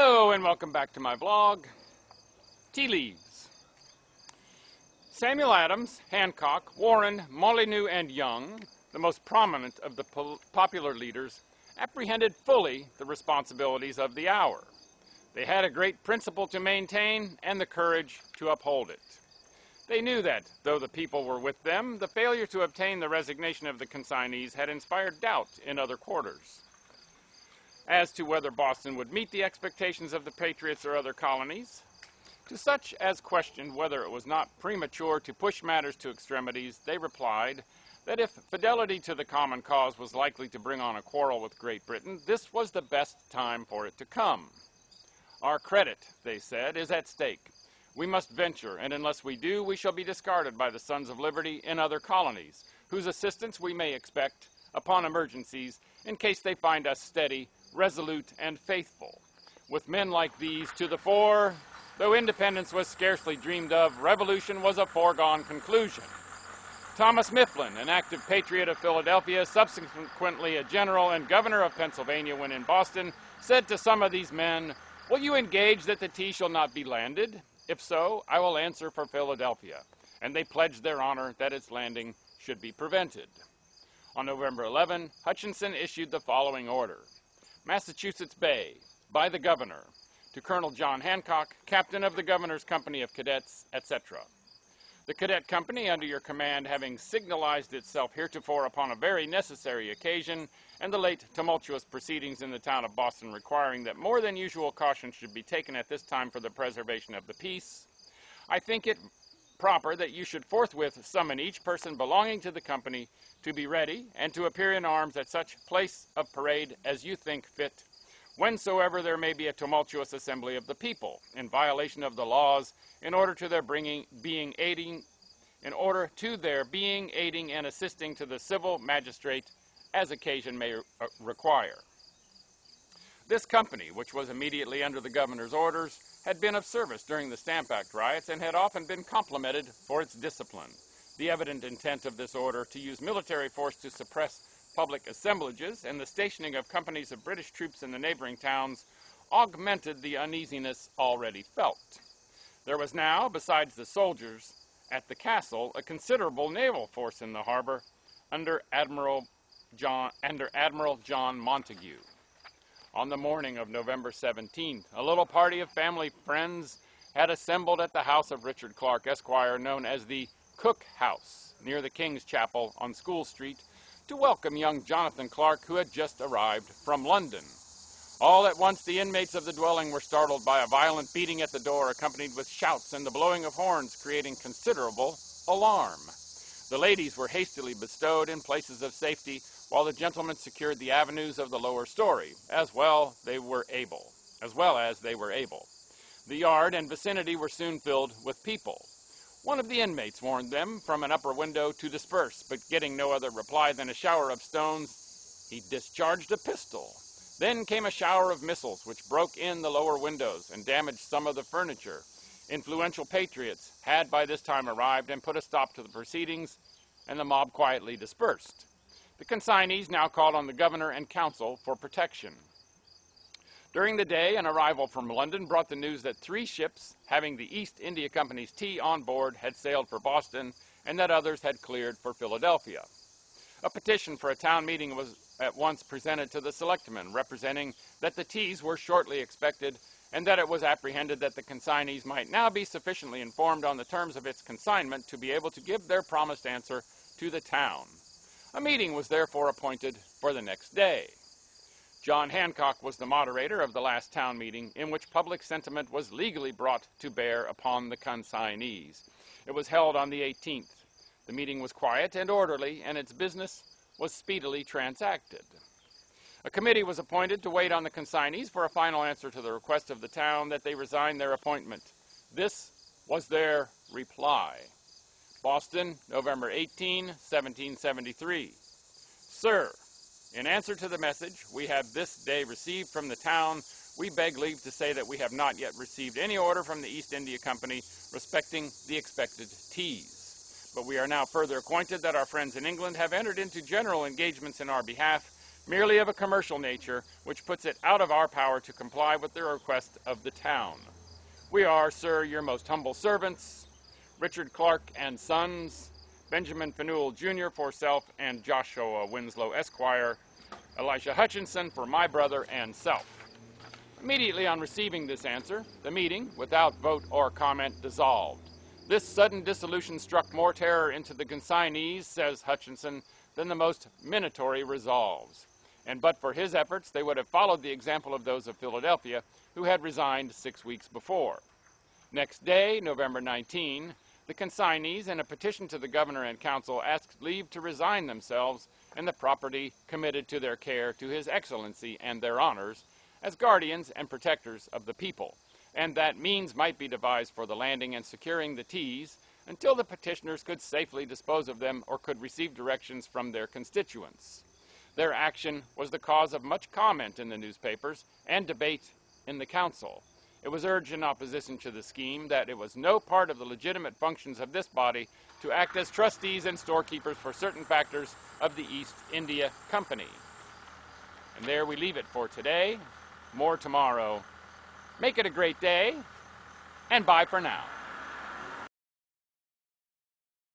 Hello and welcome back to my vlog, Tea Leaves. Samuel Adams, Hancock, Warren, Molyneux, and Young, the most prominent of the popular leaders, apprehended fully the responsibilities of the hour. They had a great principle to maintain and the courage to uphold it. They knew that, though the people were with them, the failure to obtain the resignation of the consignees had inspired doubt in other quarters. As to whether Boston would meet the expectations of the Patriots or other colonies, to such as questioned whether it was not premature to push matters to extremities, they replied that if fidelity to the common cause was likely to bring on a quarrel with Great Britain, this was the best time for it to come. Our credit, they said, is at stake. We must venture, and unless we do, we shall be discarded by the Sons of Liberty in other colonies, whose assistance we may expect upon emergencies in case they find us steady, resolute, and faithful. With men like these to the fore, though independence was scarcely dreamed of, revolution was a foregone conclusion. Thomas Mifflin, an active patriot of Philadelphia, subsequently a general and governor of Pennsylvania when in Boston, said to some of these men, "Will you engage that the tea shall not be landed? If so, I will answer for Philadelphia." And they pledged their honor that its landing should be prevented. On November 11, Hutchinson issued the following order. Massachusetts Bay, by the Governor, to Colonel John Hancock, Captain of the Governor's Company of Cadets, etc. The Cadet Company, under your command, having signalized itself heretofore upon a very necessary occasion, and the late tumultuous proceedings in the town of Boston requiring that more than usual caution should be taken at this time for the preservation of the peace, I think it proper that you should forthwith summon each person belonging to the company to be ready and to appear in arms at such place of parade as you think fit, whensoever there may be a tumultuous assembly of the people, in violation of the laws, in order to their being aiding and assisting to the civil magistrate as occasion may require. This company, which was immediately under the governor's orders, had been of service during the Stamp Act riots and had often been complimented for its discipline. The evident intent of this order to use military force to suppress public assemblages and the stationing of companies of British troops in the neighboring towns augmented the uneasiness already felt. There was now, besides the soldiers at the castle, a considerable naval force in the harbor under Admiral John Montague. On the morning of November 17th, a little party of family friends had assembled at the house of Richard Clark, Esquire, known as the Cook House, near the King's Chapel on School Street, to welcome young Jonathan Clark, who had just arrived from London. All at once the inmates of the dwelling were startled by a violent beating at the door, accompanied with shouts and the blowing of horns, creating considerable alarm. The ladies were hastily bestowed in places of safety, while the gentlemen secured the avenues of the lower story, as well as they were able. The yard and vicinity were soon filled with people. One of the inmates warned them from an upper window to disperse, but getting no other reply than a shower of stones, he discharged a pistol. Then came a shower of missiles, which broke in the lower windows and damaged some of the furniture. Influential patriots had by this time arrived and put a stop to the proceedings, and the mob quietly dispersed. The consignees now called on the governor and council for protection. During the day, an arrival from London brought the news that 3 ships having the East India Company's tea on board had sailed for Boston and that others had cleared for Philadelphia. A petition for a town meeting was at once presented to the selectmen, representing that the teas were shortly expected and that it was apprehended that the consignees might now be sufficiently informed on the terms of its consignment to be able to give their promised answer to the town. A meeting was therefore appointed for the next day. John Hancock was the moderator of the last town meeting, in which public sentiment was legally brought to bear upon the consignees. It was held on the 18th. The meeting was quiet and orderly, and its business was speedily transacted. A committee was appointed to wait on the consignees for a final answer to the request of the town that they resign their appointment. This was their reply. Boston, November 18, 1773. Sir, in answer to the message we have this day received from the town, we beg leave to say that we have not yet received any order from the East India Company respecting the expected teas. But we are now further acquainted that our friends in England have entered into general engagements in our behalf merely of a commercial nature, which puts it out of our power to comply with the request of the town. We are, sir, your most humble servants, Richard Clark and Sons, Benjamin Faneuil Jr. for self, and Joshua Winslow Esquire, Elisha Hutchinson for my brother and self. Immediately on receiving this answer, the meeting, without vote or comment, dissolved. This sudden dissolution struck more terror into the consignees, says Hutchinson, than the most minatory resolves. And but for his efforts, they would have followed the example of those of Philadelphia, who had resigned 6 weeks before. Next day, November 19, the consignees, in a petition to the governor and council, asked leave to resign themselves and the property committed to their care to His Excellency and their honors as guardians and protectors of the people, and that means might be devised for the landing and securing the teas until the petitioners could safely dispose of them or could receive directions from their constituents. Their action was the cause of much comment in the newspapers and debate in the council. It was urged in opposition to the scheme that it was no part of the legitimate functions of this body to act as trustees and storekeepers for certain factors of the East India Company. And there we leave it for today. More tomorrow. Make it a great day, and bye for now.